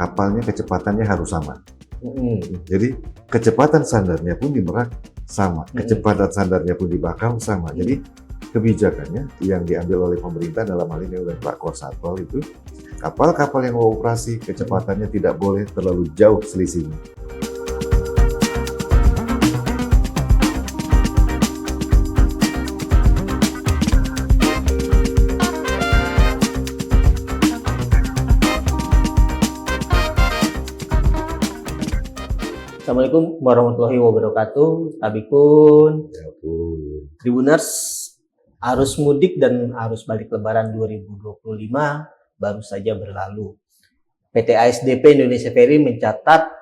kapalnya kecepatannya harus sama. Jadi kecepatan sandarnya pun di Merak sama, kecepatan sandarnya pun di Bakau sama. Jadi kebijakannya yang diambil oleh pemerintah dalam hal ini oleh Pak Korsatpol itu, kapal-kapal yang mau operasi kecepatannya tidak boleh terlalu jauh selisihnya. Assalamualaikum warahmatullahi wabarakatuh. Tabikun, Tribuners, arus mudik dan arus balik lebaran 2025 baru saja berlalu. PT ASDP Indonesia Ferry mencatat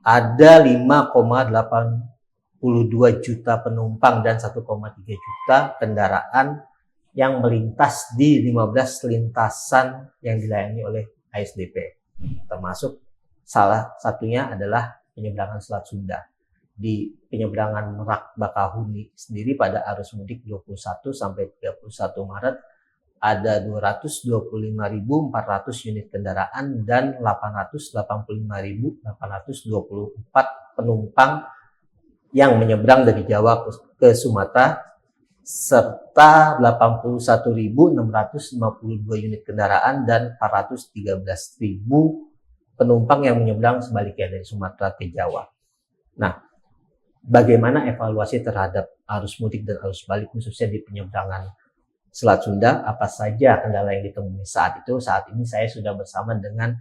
ada 5,82 juta penumpang dan 1,3 juta kendaraan yang melintas di 15 lintasan yang dilayani oleh ASDP. Termasuk salah satunya adalah penyeberangan Selat Sunda. Di penyeberangan Merak Bakahuni sendiri pada arus mudik 21 sampai 31 Maret ada 225.400 unit kendaraan dan 885.824 penumpang yang menyeberang dari Jawa ke Sumatera serta 81.652 unit kendaraan dan 413.000 penumpang yang menyeberang sebaliknya dari Sumatera ke Jawa. Nah, bagaimana evaluasi terhadap arus mudik dan arus balik khususnya di penyeberangan Selat Sunda? Apa saja kendala yang ditemui saat itu? Saat ini saya sudah bersama dengan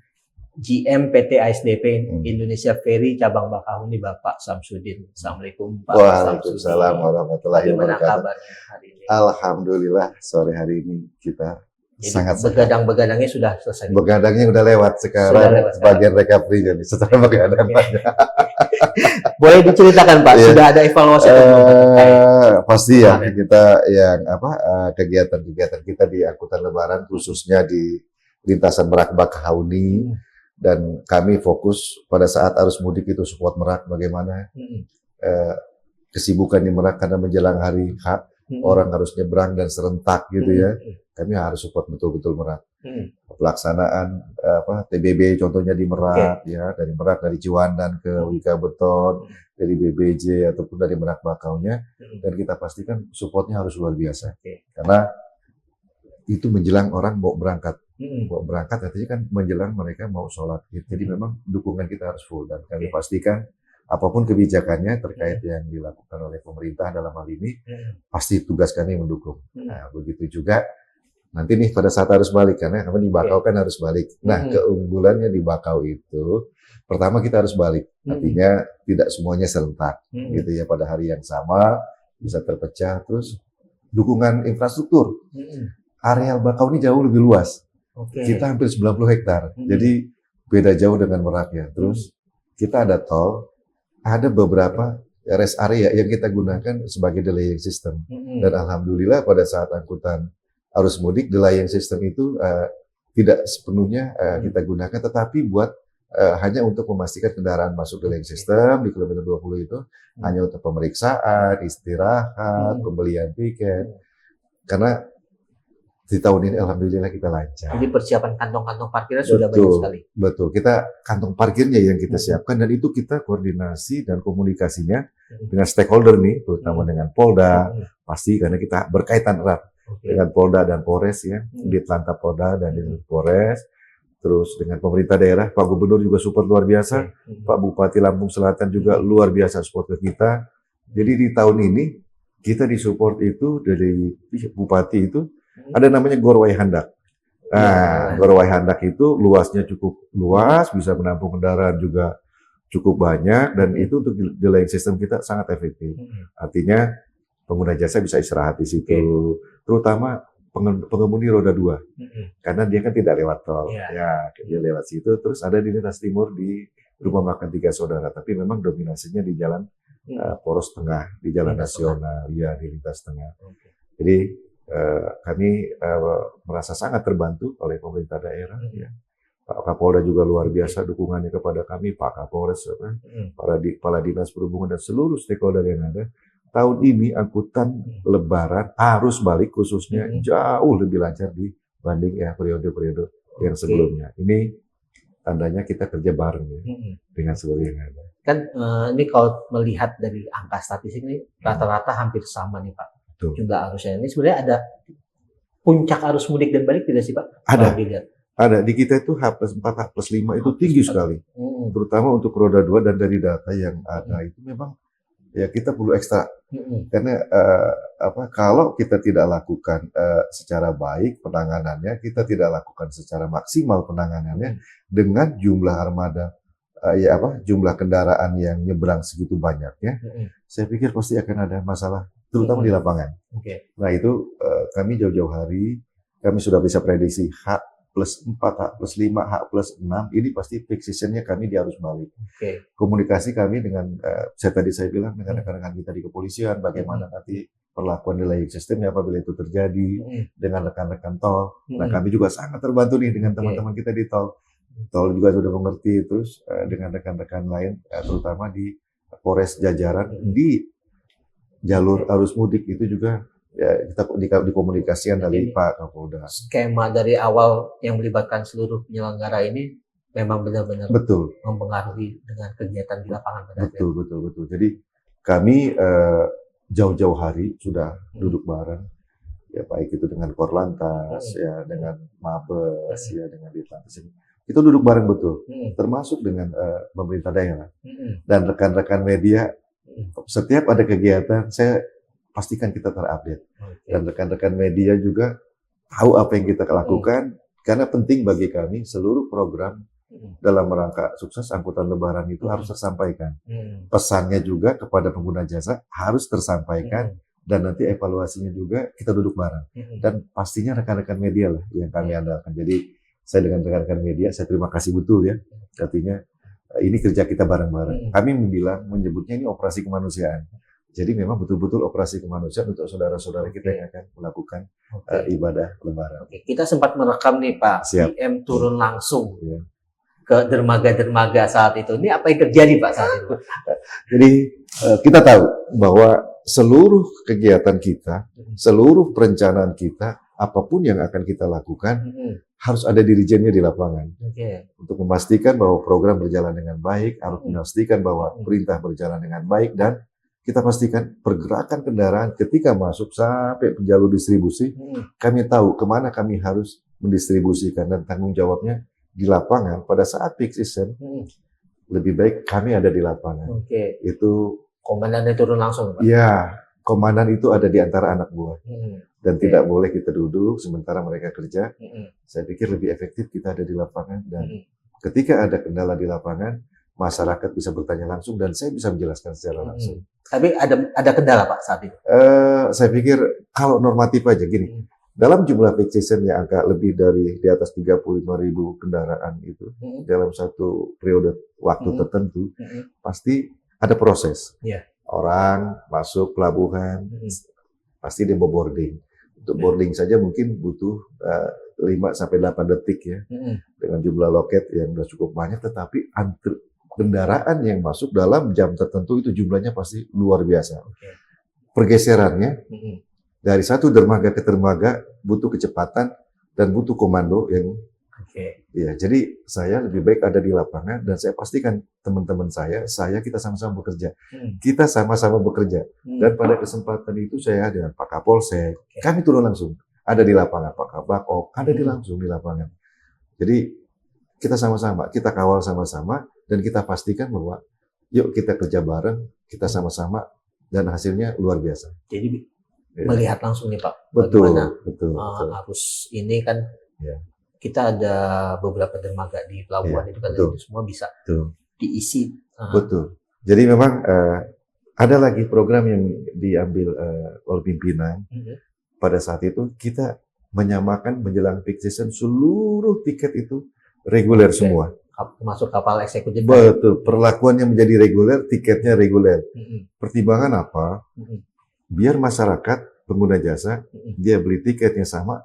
GM PT ASDP Indonesia Ferry cabang Bakahuni, Bapak Samsudin. Assalamualaikum Pak. Waalaikumsalam warahmatullahi wabarakatuh. Bagaimana kabarnya hari ini? Alhamdulillah sore hari ini kita Jadi sangat begadang-begadangnya sudah selesai. Begadangnya udah lewat sekarang, bagian recovery-nya nih setelah begadang. Boleh diceritakan Pak, sudah ada evaluasi? Pasti ya, kita yang kegiatan-kegiatan kita di angkutan lebaran khususnya di lintasan Merak Bakahuni, dan kami fokus pada saat arus mudik itu support Merak bagaimana kesibukan di Merak karena menjelang hari H orang harus nyebrang dan serentak gitu ya. Kami harus support betul-betul Merak. Pelaksanaan TBB contohnya di Merak ya, dari Merak dari Ciwandan ke Wika Beton, dari BBJ ataupun dari Merak Bakaunya, dan kita pastikan supportnya harus luar biasa. Karena itu menjelang orang mau berangkat. Mau berangkat artinya kan menjelang mereka mau sholat. Jadi memang dukungan kita harus full, dan kami pastikan apapun kebijakannya terkait yang dilakukan oleh pemerintah dalam hal ini, pasti tugas kami mendukung. Nah, begitu juga nanti nih pada saat harus balik, karena kami di Bakau kan harus balik. Nah, keunggulannya di Bakau itu, pertama kita harus balik, artinya tidak semuanya serentak, gitu ya, pada hari yang sama, bisa terpecah. Terus dukungan infrastruktur, areal Bakau ini jauh lebih luas, kita hampir 90 hektar, jadi beda jauh dengan Merak ya. Terus kita ada tol, ada beberapa rest area yang kita gunakan sebagai delaying system, dan alhamdulillah pada saat angkutan arus mudik delaying system itu tidak sepenuhnya kita gunakan, tetapi buat hanya untuk memastikan kendaraan masuk delaying system di kilometer 20 itu hanya untuk pemeriksaan, istirahat, pembelian tiket. Karena di tahun ini alhamdulillah kita lancar. Jadi persiapan kantong-kantong parkirnya sudah banyak sekali. Betul, kita kantong parkirnya yang kita siapkan, dan itu kita koordinasi dan komunikasinya dengan stakeholder nih, terutama dengan Polda, pasti karena kita berkaitan erat dengan Polda dan Polres ya, di Telantas Polda dan di Polres, terus dengan pemerintah daerah, Pak Gubernur juga support luar biasa, Pak Bupati Lampung Selatan juga luar biasa support ke kita. Jadi di tahun ini kita disupport itu dari Bupati itu ada namanya Gor Wai Handak. Nah, Gor Wai Handak itu luasnya cukup luas, bisa menampung kendaraan juga cukup banyak, dan itu untuk delaying system kita sangat efektif. Artinya pengguna jasa bisa istirahat di situ, terutama pengemudi roda 2, karena dia kan tidak lewat tol, ya dia lewat situ. Terus ada di lintas timur di Rumah Makan Tiga Saudara, tapi memang dominasinya di jalan poros tengah, di jalan nasional, ya di lintas tengah. Jadi kami merasa sangat terbantu oleh pemerintah daerah. Ya. Pak Kapolda juga luar biasa dukungannya kepada kami, Pak Kapolres, para kepala dinas perhubungan dan seluruh stakeholder yang ada. Tahun ini angkutan Lebaran arus balik khususnya jauh lebih lancar dibanding ya periode-periode yang sebelumnya. Ini tandanya kita kerja bareng ya, dengan seluruh yang ada. Kan ini kalau melihat dari angka statistik ini rata-rata hampir sama nih Pak. Betul. Jumlah arusnya ini sebenarnya ada puncak arus mudik dan balik tidak sih Pak? Ada. Kalau dilihat. Ada, di kita itu H+4, H+5 itu tinggi sekali. Terutama untuk roda 2 dan dari data yang ada itu memang ya kita perlu ekstra. Karena kalau kita tidak lakukan secara baik penanganannya, kita tidak lakukan secara maksimal penanganannya dengan jumlah armada jumlah kendaraan yang nyebrang segitu banyaknya, saya pikir pasti akan ada masalah terutama di lapangan. Nah, itu kami jauh-jauh hari kami sudah bisa prediksi H+4, H+5, H+6 ini pasti peak season-nya kami di arus balik. Komunikasi kami dengan saya bilang dengan rekan-rekan kita di kepolisian bagaimana nanti perlakuan delaying sistemnya apabila itu terjadi dengan rekan-rekan tol. Nah, kami juga sangat terbantu nih dengan teman-teman kita di tol. Tol juga sudah mengerti, terus dengan rekan-rekan lain terutama di Polres jajaran di jalur arus mudik itu juga ya kita dikomunikasikan dari Pak Kapolda. Skema dari awal yang melibatkan seluruh penyelenggara ini memang benar-benar mempengaruhi dengan kegiatan di lapangan. Betul. Jadi kami jauh-jauh hari sudah duduk bareng, ya baik itu dengan Korlantas, ya dengan Mabes, ya dengan Ditlantas. Kita duduk bareng betul, termasuk dengan pemerintah daerah dan rekan-rekan media. Setiap ada kegiatan, saya pastikan kita terupdate. Dan rekan-rekan media juga tahu apa yang kita lakukan, karena penting bagi kami seluruh program dalam rangka sukses angkutan lebaran itu harus tersampaikan. Pesannya juga kepada pengguna jasa harus tersampaikan, dan nanti evaluasinya juga kita duduk bareng. Dan pastinya rekan-rekan media lah yang kami andalkan. Jadi saya dengan rekan-rekan media, saya terima kasih betul ya. Artinya ini kerja kita bareng-bareng. Kami menyebutnya ini operasi kemanusiaan. Jadi memang betul-betul operasi kemanusiaan untuk saudara-saudara kita yang akan melakukan ibadah lebaran. Kita sempat merekam nih Pak, PM turun langsung ke dermaga-dermaga saat itu. Ini apa yang terjadi Pak saat itu? Jadi kita tahu bahwa seluruh kegiatan kita, seluruh perencanaan kita, apapun yang akan kita lakukan, harus ada dirijennya di lapangan. Untuk memastikan bahwa program berjalan dengan baik, harus memastikan bahwa perintah berjalan dengan baik, dan kita pastikan pergerakan kendaraan ketika masuk sampai jalur distribusi, kami tahu kemana kami harus mendistribusikan, dan tanggung jawabnya di lapangan pada saat peak season, lebih baik kami ada di lapangan. Itu komandannya turun langsung, Pak? Iya, komandan itu ada di antara anak buah. Dan tidak boleh kita duduk sementara mereka kerja. Saya pikir lebih efektif kita ada di lapangan, dan ketika ada kendala di lapangan, masyarakat bisa bertanya langsung dan saya bisa menjelaskan secara langsung. Tapi ada kendala Pak saat itu? Saya pikir kalau normatif aja gini, dalam jumlah peak season yang angka lebih dari di atas 35.000 kendaraan itu dalam satu periode waktu tertentu, pasti ada proses. Orang masuk pelabuhan, pasti dia mau boarding. Untuk boarding saja mungkin butuh 5-8 detik ya, dengan jumlah loket yang sudah cukup banyak, tetapi kendaraan yang masuk dalam jam tertentu itu jumlahnya pasti luar biasa. Pergeserannya dari satu dermaga ke dermaga butuh kecepatan dan butuh komando yang ya. Jadi saya lebih baik ada di lapangan, dan saya pastikan teman-teman saya kita sama-sama bekerja. Kita sama-sama bekerja. Dan pada kesempatan itu saya dengan Pak Kapolsek, kami turun langsung ada di lapangan, Pak Kabak ada langsung di lapangan. Jadi kita sama-sama, kita kawal sama-sama, dan kita pastikan bahwa yuk kita kerja bareng, kita sama-sama, dan hasilnya luar biasa. Jadi melihat langsung nih Pak, betul. Arus ini kan kita ada beberapa dermaga di pelabuhan itu kan, itu semua bisa diisi. Betul. Jadi memang ada lagi program yang diambil oleh pimpinan. Pada saat itu kita menyamakan menjelang peak season seluruh tiket itu reguler semua. Masuk kapal eksekutif. Betul, perlakuannya menjadi reguler, tiketnya reguler. Pertimbangan apa? Biar masyarakat pengguna jasa dia beli tiketnya sama,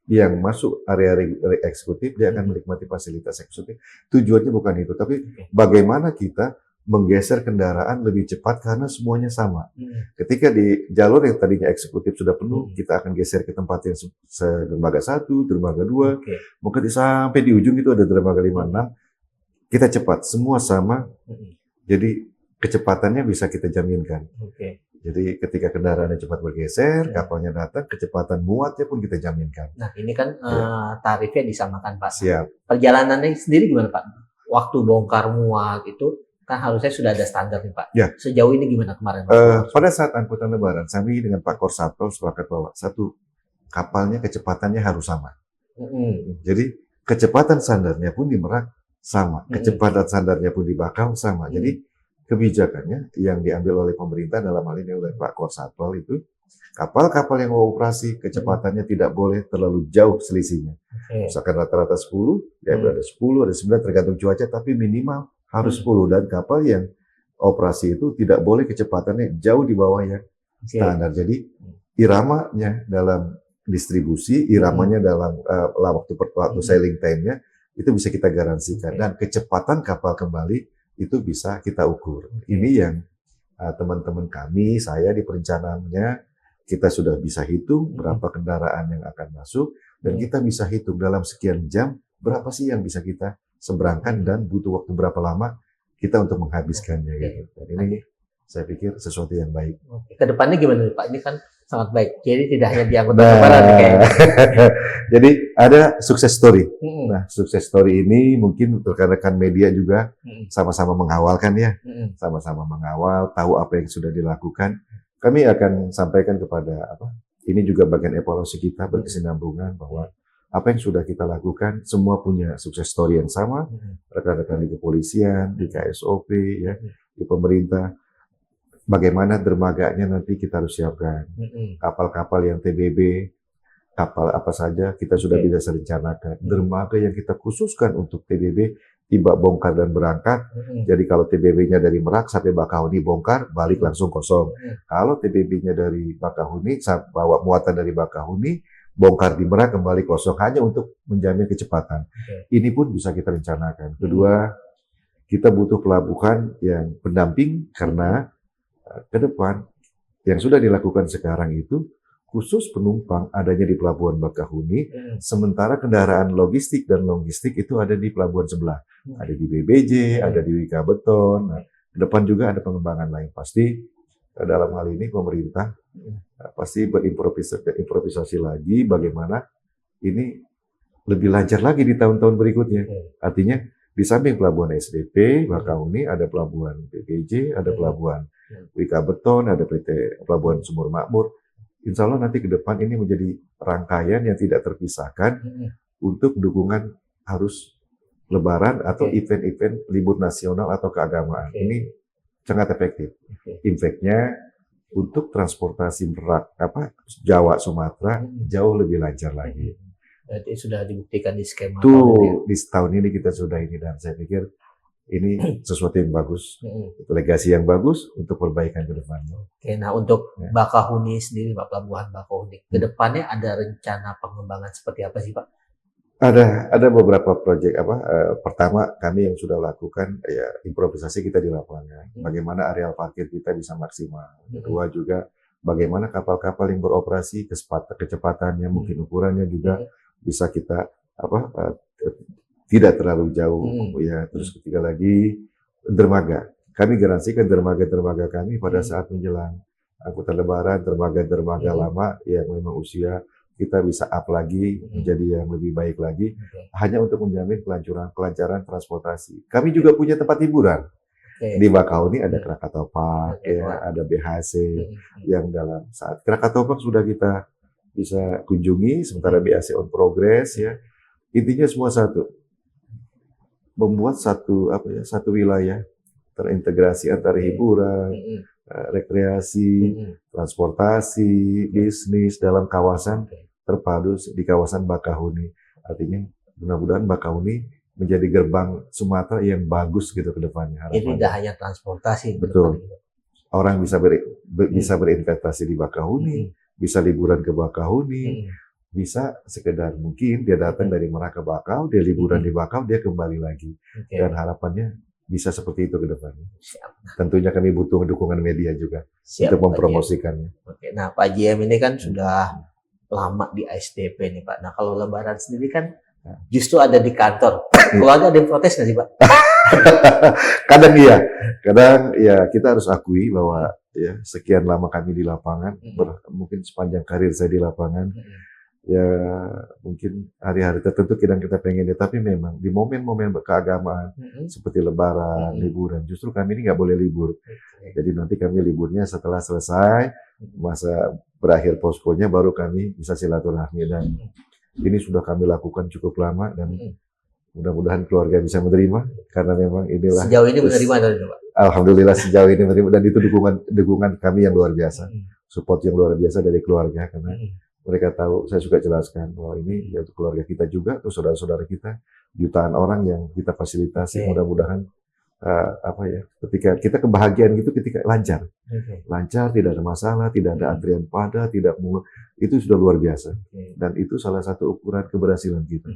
yang masuk area eksekutif dia akan menikmati fasilitas eksekutif. Tujuannya bukan itu, tapi bagaimana kita menggeser kendaraan lebih cepat karena semuanya sama. Ketika di jalur yang tadinya eksekutif sudah penuh, kita akan geser ke tempat yang dermaga 1, dermaga 2, mungkin sampai di ujung itu ada dermaga 56. kita cepat, semua sama. Mm-mm. Jadi kecepatannya bisa kita jaminkan. Oke. Jadi ketika kendaraannya cepat bergeser, Hmm. kapalnya datang, kecepatan muatnya pun kita jaminkan. Nah, ini kan Ya. tarifnya disamakan, Pak. Siap. Perjalanannya sendiri gimana, Pak? Waktu bongkar muat itu kan harusnya sudah ada standar nih, Pak. Ya. Sejauh ini gimana kemarin? Pada saat angkutan lebaran, kami dengan Pak Korsatpol sepakat bahwa satu, kapalnya kecepatannya harus sama. Mm-mm. Jadi kecepatan standarnya pun di Merak sama, Mm-mm. kecepatan standarnya pun di Bakau sama. Mm-mm. Jadi kebijakannya yang diambil oleh pemerintah dalam hal ini oleh Pak Korsatpol itu kapal-kapal yang mau operasi kecepatannya tidak boleh terlalu jauh selisihnya. Oke. Misalkan rata-rata 10, ya ada 10, ada 9 tergantung cuaca, tapi minimal harus 10. Dan kapal yang operasi itu tidak boleh kecepatannya jauh di bawah yang Oke. standar. Jadi iramanya dalam distribusi, iramanya dalam waktu sailing time-nya itu bisa kita garansikan. Oke. Dan kecepatan kapal kembali itu bisa kita ukur. Oke. Ini yang teman-teman kami, saya di perencanaannya kita sudah bisa hitung berapa kendaraan yang akan masuk dan kita bisa hitung dalam sekian jam berapa sih yang bisa kita seberangkan dan butuh waktu berapa lama kita untuk menghabiskannya gitu. Dan ini saya pikir sesuatu yang baik. Oke. Kedepannya gimana nih, Pak? Ini kan sangat baik. Jadi tidak hanya di angkutan lebaran kayaknya. Jadi ada sukses story. Mm-mm. Nah, sukses story ini mungkin rekan-rekan media juga Mm-mm. sama-sama mengawalkan ya. Mm-mm. Sama-sama mengawal, tahu apa yang sudah dilakukan. Kami akan sampaikan kepada ini juga bagian evaluasi kita berkesinambungan bahwa apa yang sudah kita lakukan semua punya sukses story yang sama. Rekan-rekan di kepolisian, di KSOP, ya, di pemerintah. Bagaimana dermaganya nanti kita harus siapkan. Mm-mm. Kapal-kapal yang TBB, kapal apa saja kita sudah bisa rencanakan. Dermaga yang kita khususkan untuk TBB, tiba bongkar dan berangkat. Jadi kalau TBB-nya dari Merak sampai Bakahuni bongkar, balik langsung kosong. Kalau TBB-nya dari Bakahuni, bawa muatan dari Bakahuni, bongkar di Merak kembali kosong, hanya untuk menjamin kecepatan. Ini pun bisa kita rencanakan. Kedua, kita butuh pelabuhan yang pendamping karena ke depan yang sudah dilakukan sekarang itu khusus penumpang adanya di Pelabuhan Bakahuni, sementara kendaraan logistik dan logistik itu ada di pelabuhan sebelah. Ada di BBJ, ada di Wika Beton. Nah, ke depan juga ada pengembangan lain. Pasti dalam hal ini pemerintah pasti berimprovisasi lagi bagaimana ini lebih lancar lagi di tahun-tahun berikutnya. Artinya di samping pelabuhan SDP, Bakahuni, ada pelabuhan BBJ, ada pelabuhan Wika Beton, ada PT Pelabuhan Sumur Makmur. Insya Allah nanti ke depan ini menjadi rangkaian yang tidak terpisahkan untuk dukungan arus Lebaran atau event-event libur nasional atau keagamaan. Ini sangat efektif. Impactnya untuk transportasi Merak, Jawa, Sumatera jauh lebih lancar lagi. Berarti sudah dibuktikan di skema Tuh, di tahun ini kita sudah ini dan saya pikir ini sesuatu yang bagus, legasi yang bagus untuk perbaikan ke depannya. Oke, nah untuk Bakahuni sendiri, Pak, Pelabuhan Bakahuni, ke depannya ada rencana pengembangan seperti apa sih, Pak? Ada beberapa proyek pertama kami yang sudah lakukan ya improvisasi kita di lapangan. Bagaimana areal parkir kita bisa maksimal. Kedua juga bagaimana kapal-kapal yang beroperasi kecepatannya mungkin ukurannya juga bisa kita tidak terlalu jauh ya. Terus ketiga lagi dermaga. Kami garansikan dermaga-dermaga kami pada saat menjelang angkutan lebaran, dermaga-dermaga lama yang memang usia kita bisa up lagi menjadi yang lebih baik lagi hanya untuk menjamin kelancaran transportasi. Kami juga punya tempat hiburan. Di Bakahuni ada Krakatau Park, ya, ada BHC yang dalam saat Krakatau Park sudah kita bisa kunjungi, sementara BHC on progress ya. Intinya semua satu. Membuat satu wilayah terintegrasi antara hiburan, rekreasi, transportasi, bisnis dalam kawasan terpadu di kawasan Bakahuni. Artinya mudah-mudahan Bakahuni menjadi gerbang Sumatera yang bagus gitu ke depannya. Jadi tidak hanya transportasi. Betul. Orang bisa berinvestasi di Bakahuni, bisa liburan ke Bakahuni, bisa sekedar mungkin dia datang dari Merak ke Bakau, dia liburan di Bakau, dia kembali lagi. Dan harapannya bisa seperti itu ke depannya. Tentunya kami butuh dukungan media juga untuk mempromosikannya. Nah, Pak JM ini kan sudah lama di ASDP nih, Pak. Nah, kalau Lebaran sendiri kan justru ada di kantor. Keluarga ada yang protes nggak sih Pak? Kadang iya, kadang ya kita harus akui bahwa ya sekian lama kami di lapangan, mungkin sepanjang karir saya di lapangan, ya mungkin hari-hari tertentu kadang kita pengen ya, tapi memang di momen-momen keagamaan seperti Lebaran, liburan, justru kami ini nggak boleh libur. Jadi nanti kami liburnya setelah selesai masa berakhir poskonya baru kami bisa silaturahmi, dan ini sudah kami lakukan cukup lama dan mudah-mudahan keluarga bisa menerima karena memang inilah Sejauh ini menerima dari Pak? Alhamdulillah sejauh ini menerima, dan itu dukungan kami yang luar biasa, support yang luar biasa dari keluarga, karena mereka tahu, saya juga jelaskan bahwa ini ya untuk keluarga kita juga, untuk saudara-saudara kita, jutaan orang yang kita fasilitasi. Mudah-mudahan apa ya, ketika kita kebahagiaan gitu, ketika lancar, tidak ada masalah, tidak ada antrian padat, itu sudah luar biasa, dan itu salah satu ukuran keberhasilan kita,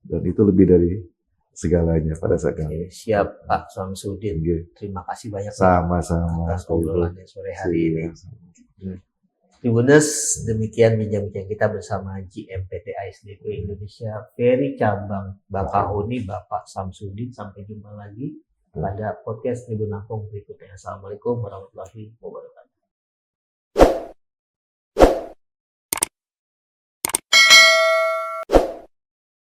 dan itu lebih dari segalanya pada saat kami. Siap Pak Samsudin, terima kasih banyak sama-sama atas obrolannya sore hari ini. Tribuners, demikian bincang-bincang kita bersama GMPT ASDP Indonesia Ferry Cabang Bakahuni, Bapak Samsudin. Sampai jumpa lagi pada podcast Tribun Lampung berikutnya. Assalamualaikum warahmatullahi wabarakatuh.